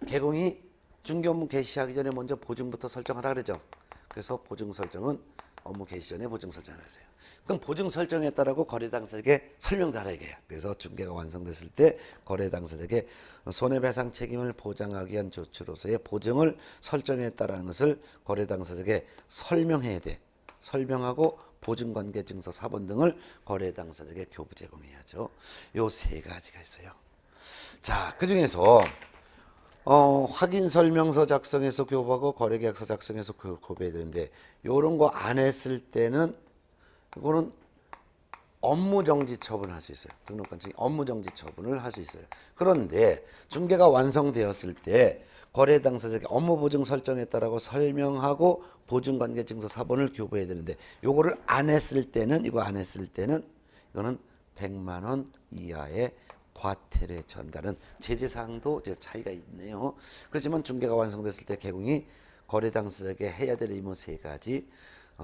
개공이 중개 업무 개시하기 전에 먼저 보증부터 설정하라 그러죠. 그래서 보증 설정은 업무 개시 전에 보증 설정을 하세요. 그럼 보증 설정했다라고 거래 당사자에게 설명도 하라 이거예요. 그래서 중개가 완성됐을 때 거래 당사자에게 손해배상 책임을 보장하기 위한 조치로서의 보증을 설정했다라는 것을 거래 당사자에게 설명해야 돼. 설명하고 보증관계증서 사본 등을 거래 당사자에게 교부 제공해야죠. 요 세 가지가 있어요. 자, 그 중에서 확인 설명서 작성해서 교부하고 거래계약서 작성해서 교부해야 되는데 요런 거 안 했을 때는 이거는 업무정지 처분을 할 수 있어요. 등록관청이 업무정지 처분을 할 수 있어요. 그런데 중개가 완성되었을 때 거래 당사자에게 업무보증 설정했다라고 설명하고 보증관계증서 사본을 교부해야 되는데 요거를 안 했을 때는 이거는 100만 원 이하의 과태료에 처한다는 제재사항도 차이가 있네요. 그렇지만 중개가 완성됐을 때 개공이 거래 당사자에게 해야 될 의무 세 가지.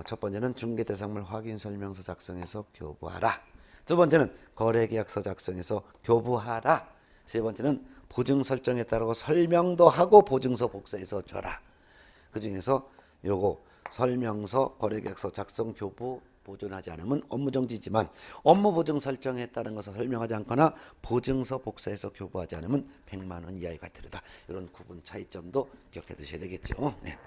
첫 번째는 중개대상물 확인설명서 작성해서 교부하라. 두 번째는 거래계약서 작성해서 교부하라. 세 번째는 보증 설정에 따르고 설명도 하고 보증서 복사해서 줘라. 그 중에서 요거 설명서, 거래계약서 작성, 교부 보존하지 않으면 업무정지지만 업무보증 설정에 따른 것을 설명하지 않거나 보증서 복사해서 교부하지 않으면 100만 원 이하의 과태료다. 이런 구분 차이점도 기억해 두셔야 되겠죠. 네.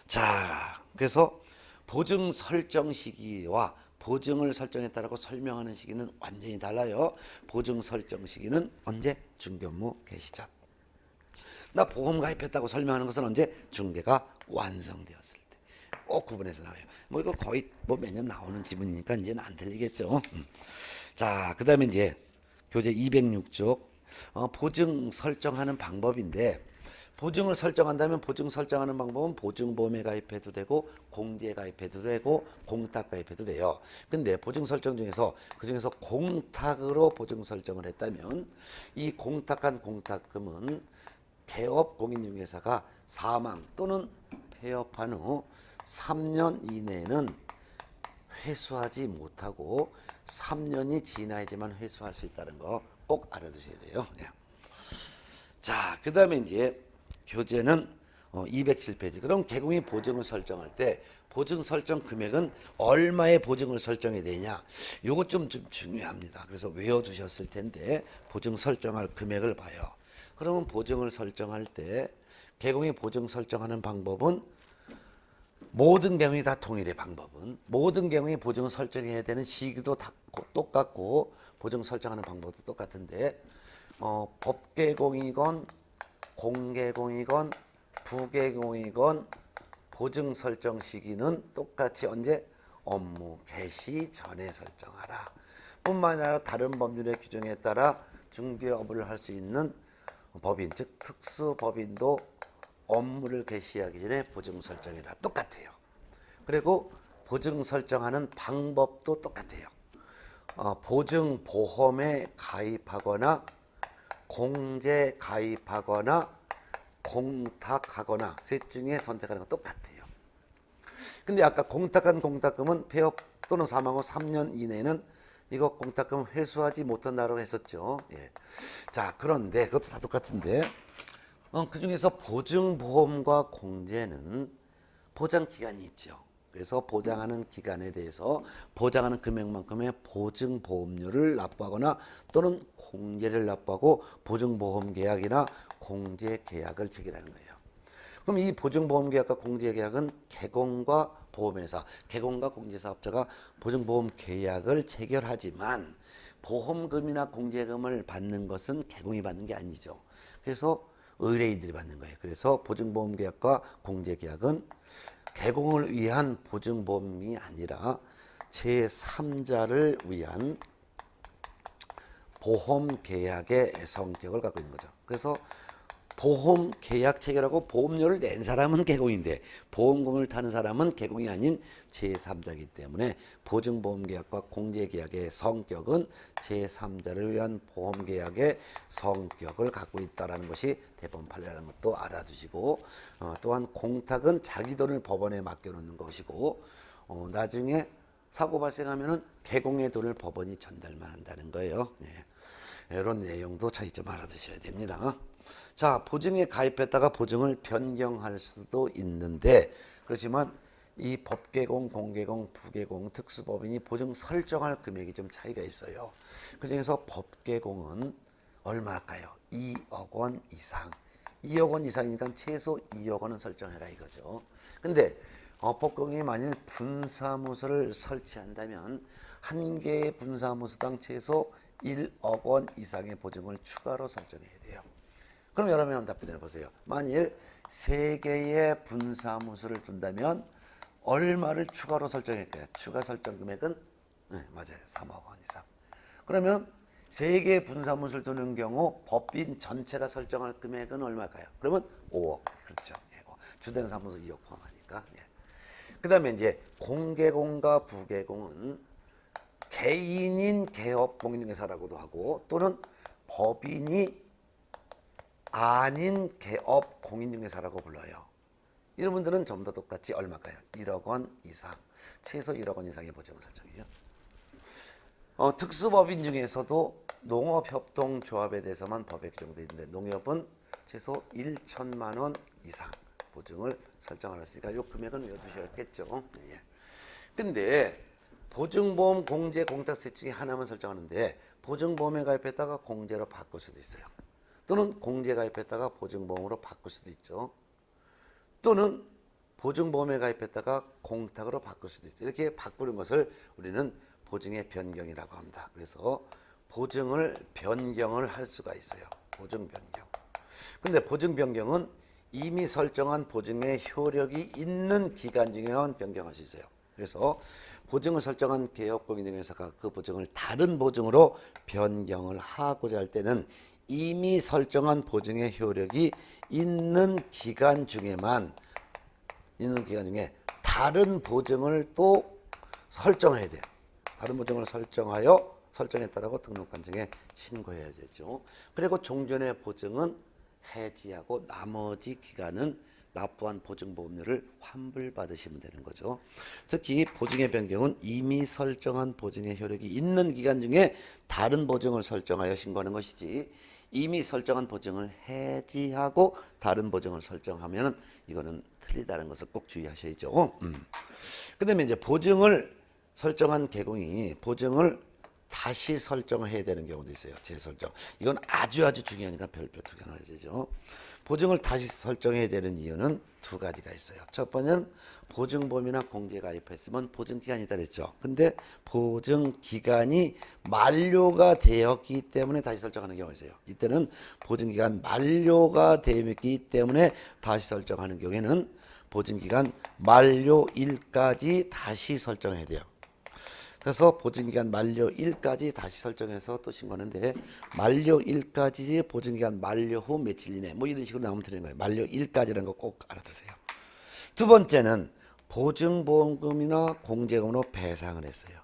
자, 그래서 보증 설정 시기와 보증을 설정했다라고 설명하는 시기는 완전히 달라요. 보증 설정 시기는 언제? 중개 업무 개시 전. 나 보험 가입했다고 설명하는 것은 언제? 중개가 완성되었을 때. 꼭 구분해서 나와요. 뭐 이거 거의 뭐 매년 나오는 지문이니까 이제는 안 틀리겠죠. 자, 그다음에 이제 교재 206쪽 보증 설정하는 방법인데, 보증을 설정한다면 보증 설정하는 방법은 보증보험에 가입해도 되고 공제에 가입해도 되고 공탁 가입해도 돼요. 근데 보증 설정 중에서 그중에서 공탁으로 보증 설정을 했다면 이 공탁한 공탁금은 개업 공인중개사가 사망 또는 폐업한 후 3년 이내에는 회수하지 못하고 3년이 지나야지만 회수할 수 있다는 거 꼭 알아두셔야 돼요. 예. 자, 그 다음에 이제 교재는 207페이지. 그럼 개공이 보증을 설정할 때 보증 설정 금액은 얼마의 보증을 설정해야 되냐? 요거 좀 중요합니다. 그래서 외워두셨을 텐데 보증 설정할 금액을 봐요. 그러면 보증을 설정할 때 개공이 보증 설정하는 방법은 모든 경우에 다 통일의 방법은 모든 경우에 보증을 설정해야 되는 시기도 다 똑같고 보증 설정하는 방법도 똑같은데 법개공이건 공개공이건 부개공이건 보증 설정 시기는 똑같이 언제 업무 개시 전에 설정하라. 뿐만 아니라 다른 법률의 규정에 따라 중개업을 할 수 있는 법인 즉 특수법인도 업무를 개시하기 전에 보증 설정이라 똑같아요. 그리고 보증 설정하는 방법도 똑같아요. 보증보험에 가입하거나 공제 가입하거나 공탁하거나 셋 중에 선택하는 건 똑같아요. 근데 아까 공탁한 공탁금은 폐업 또는 사망 후 3년 이내는 이거 공탁금 회수하지 못한다고 했었죠. 예. 자, 그런데 그것도 다 똑같은데 그 중에서 보증보험과 공제는 보장 기간이 있죠. 그래서 보장하는 기간에 대해서 보장하는 금액만큼의 보증보험료를 납부하거나 또는 공제를 납부하고 보증보험 계약이나 공제 계약을 체결하는 거예요. 그럼 이 보증보험 계약과 공제 계약은 개공과 보험회사, 개공과 공제사업자가 보증보험 계약을 체결하지만 보험금이나 공제금을 받는 것은 개공이 받는 게 아니죠. 그래서 의뢰인들이 받는 거예요. 그래서 보증보험 계약과 공제 계약은 개공을 위한 보증보험이 아니라 제3자를 위한 보험 계약의 성격을 갖고 있는 거죠. 그래서 보험 계약 체결하고 보험료를 낸 사람은 개공인데 보험금을 타는 사람은 개공이 아닌 제3자이기 때문에 보증보험 계약과 공제 계약의 성격은 제3자를 위한 보험 계약의 성격을 갖고 있다는 것이 대법원 판례라는 것도 알아두시고 또한 공탁은 자기 돈을 법원에 맡겨놓는 것이고 나중에 사고 발생하면은 개공의 돈을 법원이 전달만 한다는 거예요. 네. 이런 내용도 차이점 알아두셔야 됩니다. 자, 보증에 가입했다가 보증을 변경할 수도 있는데 그렇지만 이 법개공, 공개공, 부개공, 특수법인이 보증 설정할 금액이 좀 차이가 있어요. 그중에서 법개공은 얼마일까요? 2억 원 이상. 2억 원 이상이니까 최소 2억 원은 설정해라 이거죠. 근데 법개공이 만일 분사무소를 설치한다면 한 개의 분사무소당 최소 1억 원 이상의 보증을 추가로 설정해야 돼요. 그럼 여러분 답변해 보세요. 만일 3개의 분사무소를 둔다면 얼마를 추가로 설정할까요? 추가 설정 금액은 네, 맞아요. 3억 원 이상. 그러면 3개의 분사무소를 두는 경우 법인 전체가 설정할 금액은 얼마일까요? 그러면 5억. 그렇죠. 예, 주된 사무소 2억 포함하니까. 예. 그다음에 이제 공개공과 부개공은 개인인 개업 공인중개사라고도 하고 또는 법인이 아닌 개업 공인중개사라고 불러요. 이런 분들은 전부 다 똑같이 얼마일까요? 1억 원 이상, 최소 1억 원 이상의 보증을 설정해요. 특수법인 중에서도 농업협동조합에 대해서만 법에 규정되어 있는데 농협은 최소 1천만 원 이상 보증을 설정하였으니까 이 금액은 외워두셔야겠죠. 예. 근데 보증보험, 공제, 공탁 셋 중에 하나만 설정하는데 보증보험에 가입했다가 공제로 바꿀 수도 있어요. 또는 공제 가입했다가 보증보험으로 바꿀 수도 있죠. 또는 보증보험에 가입했다가 공탁으로 바꿀 수도 있죠. 이렇게 바꾸는 것을 우리는 보증의 변경이라고 합니다. 그래서 보증을 변경을 할 수가 있어요. 보증 변경. 근데 보증 변경은 이미 설정한 보증의 효력이 있는 기간 중에만 변경할 수 있어요. 그래서 보증을 설정한 개업공인중개사가 그 보증을 다른 보증으로 변경을 하고자 할 때는 이미 설정한 보증의 효력이 있는 기간 중에 다른 보증을 또 설정해야 돼요. 다른 보증을 설정했다라고 등록관청에 신고해야 되죠. 그리고 종전의 보증은 해지하고 나머지 기간은 납부한 보증보험료를 환불받으시면 되는 거죠. 특히 보증의 변경은 이미 설정한 보증의 효력이 있는 기간 중에 다른 보증을 설정하여 신고하는 것이지, 이미 설정한 보증을 해지하고 다른 보증을 설정하면 이거는 틀리다는 것을 꼭 주의하셔야죠. 그다음에 이제 보증을 설정한 개공이 보증을 다시 설정해야 되는 경우도 있어요. 재설정. 이건 아주 중요하니까 별표 2개 넣어야 되죠. 보증을 다시 설정해야 되는 이유는 두 가지가 있어요. 첫 번째는 보증보험이나 공제 가입했으면 보증기간이 있다랬죠. 근데 보증기간이 만료가 되었기 때문에 다시 설정하는 경우가 있어요. 이때는 보증기간 만료가 되었기 때문에 다시 설정하는 경우에는 보증기간 만료일까지 다시 설정해야 돼요. 그래서 보증기간 만료일까지 다시 설정해서 또 신고하는데, 만료일까지 보증기간 만료 후 며칠 이내 뭐 이런 식으로 나오면 되는 거예요. 만료일까지라는 거 꼭 알아두세요. 두 번째는 보증보험금이나 공제금으로 배상을 했어요.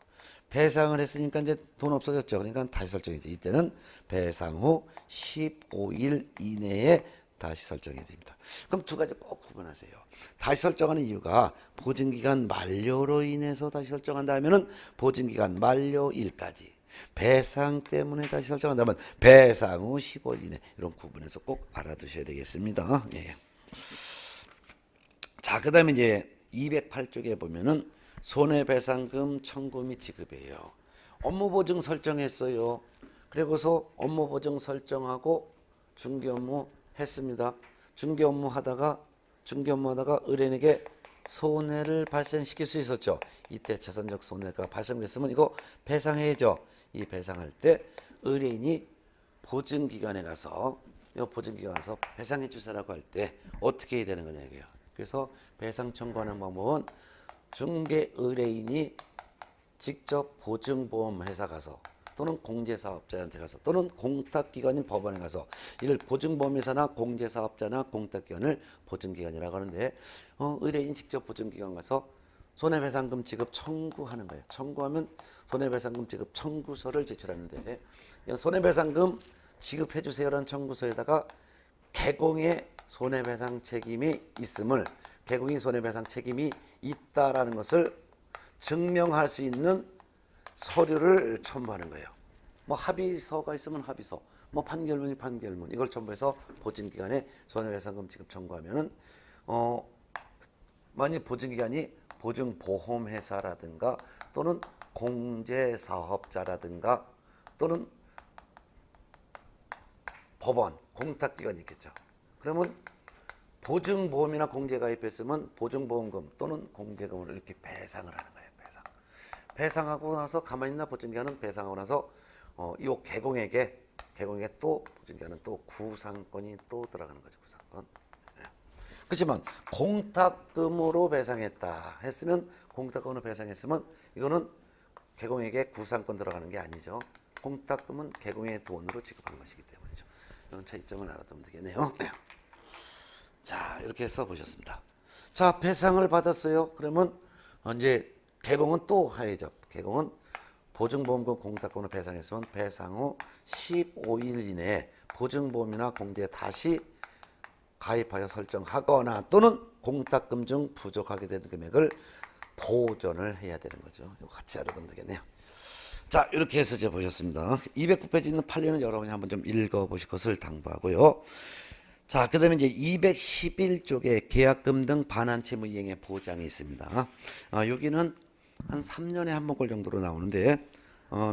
배상을 했으니까 이제 돈 없어졌죠. 그러니까 다시 설정이죠. 이때는 배상 후 15일 이내에 다시 설정해야 됩니다. 그럼 두 가지 꼭 구분하세요. 다시 설정하는 이유가 보증기간 만료로 인해서 다시 설정한다면은 보증기간 만료일까지, 배상 때문에 다시 설정한다면 배상 후 15일 이내, 이런 구분해서 꼭 알아두셔야 되겠습니다. 예. 자, 그다음에 이제 208쪽에 보면은 손해배상금 청구 및 지급이에요. 업무보증 설정했어요. 그리고서 업무보증 설정하고 중개업무 했습니다. 중개업무 하다가 의뢰인에게 손해를 발생시킬 수 있었죠. 이때 재산적 손해가 발생됐으면 이거 배상해야죠. 이 배상할 때 의뢰인이 보증기관에 가서 배상해 주세요라고 할 때 어떻게 해야 되는 거냐 이게요. 그래서 배상 청구하는 방법은 중개 의뢰인이 직접 보증보험 회사 가서 또는 공제사업자한테 가서 또는 공탁기관인 법원에 가서, 이를 보증보험회사나 공제사업자나 공탁기관을 보증기관이라고 하는데, 의뢰인이 직접 보증기관 가서 손해배상금 지급 청구하는 거예요. 청구하면 손해배상금 지급 청구서를 제출하는데, 손해배상금 지급해 주세요라는 청구서에다가 개공의 손해배상 책임이 있음을, 개공이 손해배상 책임이 있다라는 것을 증명할 수 있는 서류를 첨부하는 거예요. 뭐 합의서가 있으면 합의서, 뭐 판결문이 판결문, 이걸 첨부해서 보증기관에 손해배상금 지급 청구하면은 만약 보증기관이 보증보험회사라든가 또는 공제사업자라든가 또는 법원, 공탁기관이 있겠죠. 그러면 보증보험이나 공제가입했으면 보증보험금 또는 공제금을 이렇게 배상을 하는 거예요. 배상하고 나서 가만히 있나 보증기관은 배상하고 나서 이 개공에게 또 보증기관은 또 구상권이 또 들어가는 거죠. 구상권. 네. 그렇지만 공탁금으로 배상했다 했으면, 공탁금으로 배상했으면 이거는 개공에게 구상권 들어가는 게 아니죠. 공탁금은 개공의 돈으로 지급하는 것이기 때문이죠. 이런 차이점을 알아두면 되겠네요. 네. 자, 이렇게 해서 보셨습니다. 자, 배상을 받았어요. 그러면 이제 개공은 또 해야죠. 개공은 보증보험금 공탁금으로 배상했으면 배상 후 15일 이내에 보증보험이나 공제에 다시 가입하여 설정하거나 또는 공탁금 중 부족하게 되는 금액을 보전을 해야 되는 거죠. 이거 같이 알아두면 되겠네요. 자, 이렇게 해서 이제 보셨습니다. 209페이지 있는 판례는 여러분이 한번 좀 읽어보실 것을 당부하고요. 자, 그 다음에 이제 211쪽에 계약금 등 반환채무 이행의 보장이 있습니다. 여기는 한 3년에 한 번꼴 정도로 나오는데,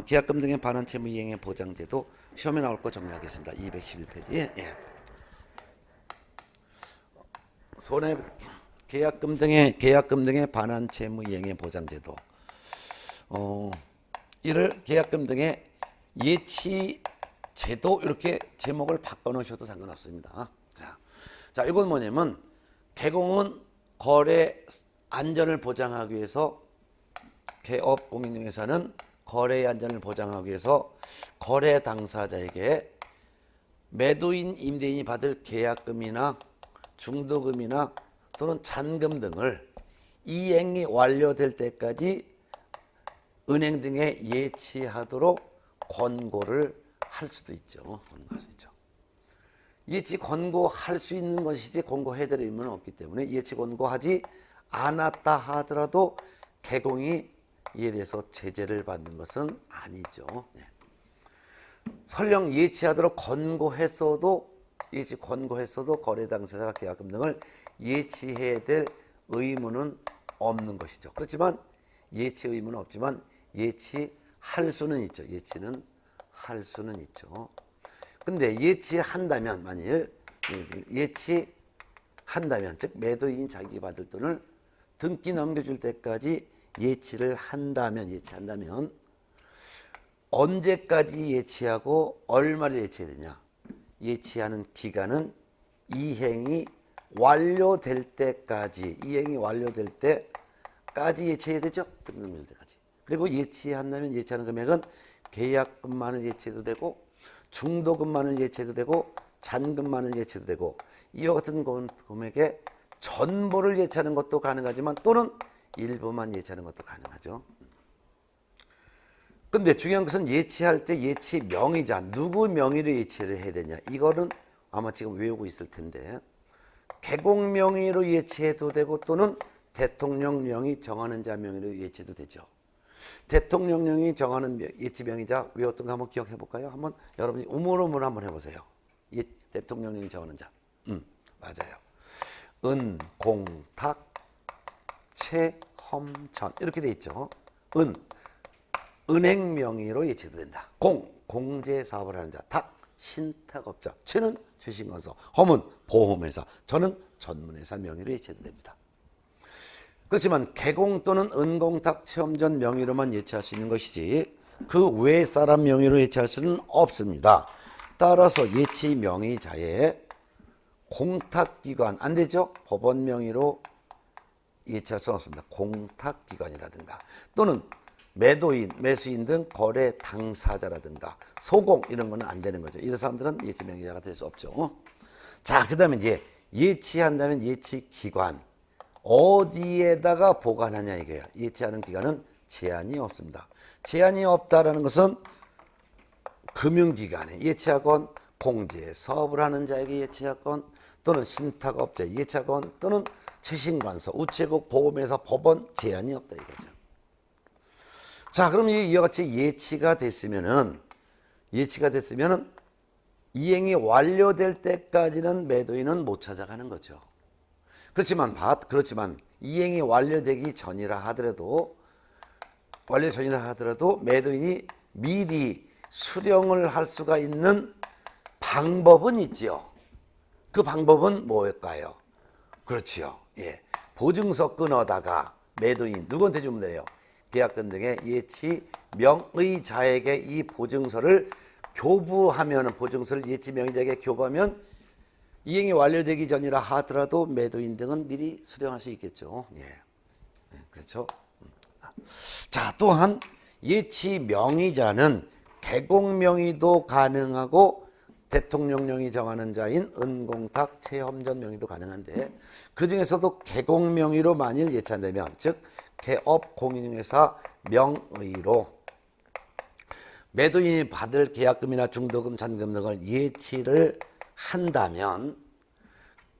계약금 등의 반환채무 이행의 보장제도 시험에 나올 거 정리하겠습니다. 211페이지에. 예. 계약금 등의 반환채무 이행의 보장제도. 이를 계약금 등의 예치 제도, 이렇게 제목을 바꿔 놓으셔도 상관없습니다. 자, 자, 이건 뭐냐면 개공은 거래 안전을 보장하기 위해서 개업 공인중개사는 거래의 안전을 보장하기 위해서 거래 당사자에게 매도인, 임대인이 받을 계약금이나 중도금이나 또는 잔금 등을 이행이 완료될 때까지 은행 등에 예치하도록 권고를 할 수도 있죠. 권고할 수 있죠. 예치 권고할 수 있는 것이지 권고해드릴 의무는 없기 때문에 예치 권고하지 않았다 하더라도 개공이 이에 대해서 제재를 받는 것은 아니죠. 네. 설령 예치하도록 권고했어도 예치 권고했어도 거래 당사자가 계약금 등을 예치해야 될 의무는 없는 것이죠. 그렇지만 예치 의무는 없지만 예치할 수는 있죠. 예치는 할 수는 있죠. 근데 예치한다면 만일 예치한다면 즉 매도인이 자기 받을 돈을 등기 넘겨줄 때까지 예치한다면 언제까지 예치하고 얼마를 예치해야 되냐? 예치하는 기간은 이행이 완료될 때까지 예치해야 되죠. 등기 넘겨줄 때까지. 그리고 예치한다면 예치하는 금액은 계약금만을 예치해도 되고 중도금만을 예치해도 되고 잔금만을 예치해도 되고 이와 같은 금액의 전부를 예치하는 것도 가능하지만 또는 일부만 예치하는 것도 가능하죠. 근데 중요한 것은 예치할 때 예치 명의자 누구 명의로 예치를 해야 되냐 이거는 아마 지금 외우고 있을 텐데 개공 명의로 예치해도 되고 또는 대통령령이 정하는 자 명의로 예치해도 되죠. 대통령령이 정하는 예치 명의자 외웠던 거 한번 기억해 볼까요? 한번 여러분이 우물우물 한번 해보세요. 대통령령이 정하는 자. 맞아요. 은, 공, 탁, 채, 험, 전 이렇게 돼 있죠. 은행 명의로 예치도 된다. 공제 사업을 하는 자. 탁, 신탁업자. 채는 주식건설. 험은 보험회사. 전은 전문회사 명의로 예치도 됩니다. 그렇지만 개공 또는 은공탁 체험전 명의로만 예치할 수 있는 것이지 그 외 사람 명의로 예치할 수는 없습니다. 따라서 예치 명의자의 공탁기관 안 되죠? 법원 명의로 예치할 수는 없습니다. 공탁기관이라든가 또는 매도인, 매수인 등 거래 당사자라든가 소공 이런 거는 안 되는 거죠. 이 사람들은 예치 명의자가 될 수 없죠. 자, 그 다음에 이제 예치한다면 예치기관 어디에다가 보관하냐 이거야. 예치하는 기간은 제한이 없습니다. 제한이 없다라는 것은 금융기관에 예치하건 공제 사업을 하는 자에게 예치하건 또는 신탁업자에 예치하건 또는 최신관서, 우체국, 보험회사, 법원 제한이 없다 이거죠. 자, 그럼 이와 같이 예치가 됐으면은 이행이 완료될 때까지는 매도인은 못 찾아가는 거죠. 그렇지만 이행이 완료되기 전이라 하더라도 매도인이 미리 수령을 할 수가 있는 방법은 있지요. 그 방법은 뭘까요? 그렇지요. 예. 보증서 끊어다가 매도인 누구한테 주면 돼요? 계약금 등의 예치 명의자에게 이 보증서를 교부하면 보증서를 예치 명의자에게 교부하면 이행이 완료되기 전이라 하더라도 매도인 등은 미리 수령할 수 있겠죠. 예. 그렇죠. 자, 또한 예치 명의자는 개공 명의도 가능하고 대통령령이 정하는 자인 은공탁 체험전 명의도 가능한데 그 중에서도 개공 명의로 만일 예치한다면 즉 개업 공인중개사 명의로 매도인이 받을 계약금이나 중도금, 잔금 등을 예치를 한다면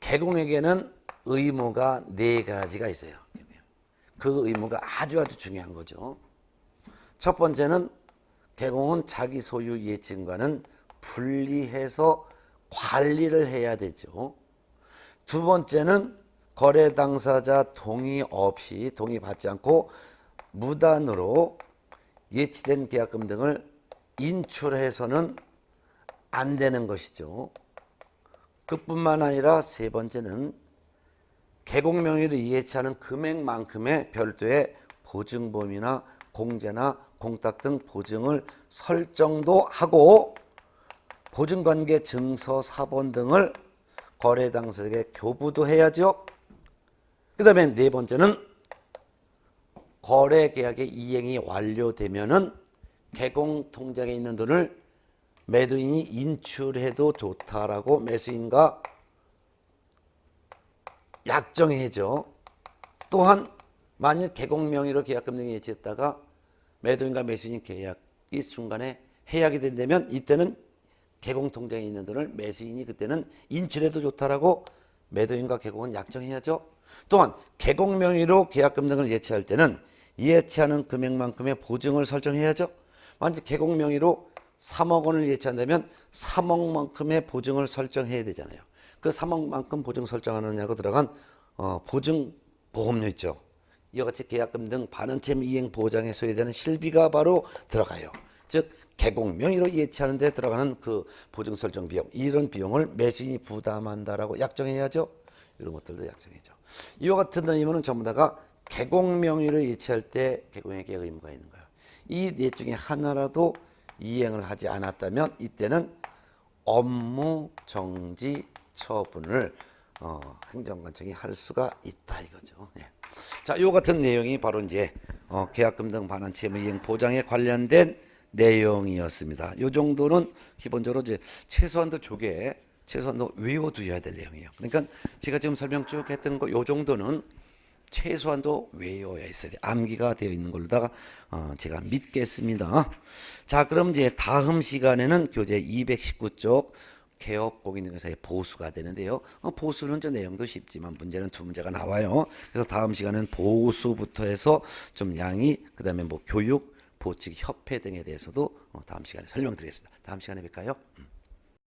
개공에게는 의무가 4가지가 있어요. 그 의무가 아주 중요한 거죠. 첫 번째는 개공은 자기 소유 예치과는 분리해서 관리를 해야 되죠. 두 번째는 거래 당사자 동의 받지 않고 무단으로 예치된 계약금 등을 인출해서는 안 되는 것이죠. 그뿐만 아니라 세 번째는 개공 명의로 예치하는 금액만큼의 별도의 보증보험이나 공제나 공탁 등 보증을 설정도 하고 보증관계 증서 사본 등을 거래 당사자에게 교부도 해야죠. 그 다음에 네 번째는 거래 계약의 이행이 완료되면은 개공 통장에 있는 돈을 매도인이 인출해도 좋다라고 매수인과 약정해야죠. 또한 만일 개공 명의로 계약금 등이 예치했다가 매도인과 매수인 계약이 중간에 해약이 된다면 이때는 개공 통장에 있는 돈을 매수인이 그때는 인출해도 좋다라고 매도인과 개공은 약정해야죠. 또한 개공 명의로 계약금 등을 예치할 때는 예치하는 금액만큼의 보증을 설정해야죠. 만약 개공 명의로 3억 원을 예치한다면 3억만큼의 보증을 설정해야 되잖아요. 그 3억만큼 보증 설정하느냐고 들어간 보증 보험료 있죠. 이와 같이 계약금 등 반환채무 이행 보장에 소요되는 실비가 바로 들어가요. 즉 개공 명의로 예치하는 데 들어가는 그 보증 설정 비용, 이런 비용을 매수인이 부담한다라고 약정해야죠. 이런 것들도 약정해야죠. 이와 같은 의무는 전부 다가 개공 명의로 예치할 때 개공에게 의무가 있는 거예요. 이 넷 중에 하나라도 이행을 하지 않았다면 이때는 업무 정지 처분을 행정관청이 할 수가 있다 이거죠. 예. 자, 요 같은 내용이 바로 이제 계약금 등 반환채무 이행 보장에 관련된 내용이었습니다. 요 정도는 기본적으로 이제 최소한도 조계, 최소한도 외워두어야 될 내용이에요. 그러니까 제가 지금 설명 쭉 했던 거 요 정도는 최소한도 외워야 있어야 돼. 암기가 되어 있는 걸로다가 제가 믿겠습니다. 자, 그럼 이제 다음 시간에는 교재 219쪽 개업 공인중개사의 보수가 되는데요. 보수는 저 내용도 쉽지만 문제는 두 문제가 나와요. 그래서 다음 시간은 보수부터 해서 좀 양이, 그다음에 뭐 교육, 보직 협회 등에 대해서도 다음 시간에 설명드리겠습니다. 다음 시간에 뵐까요?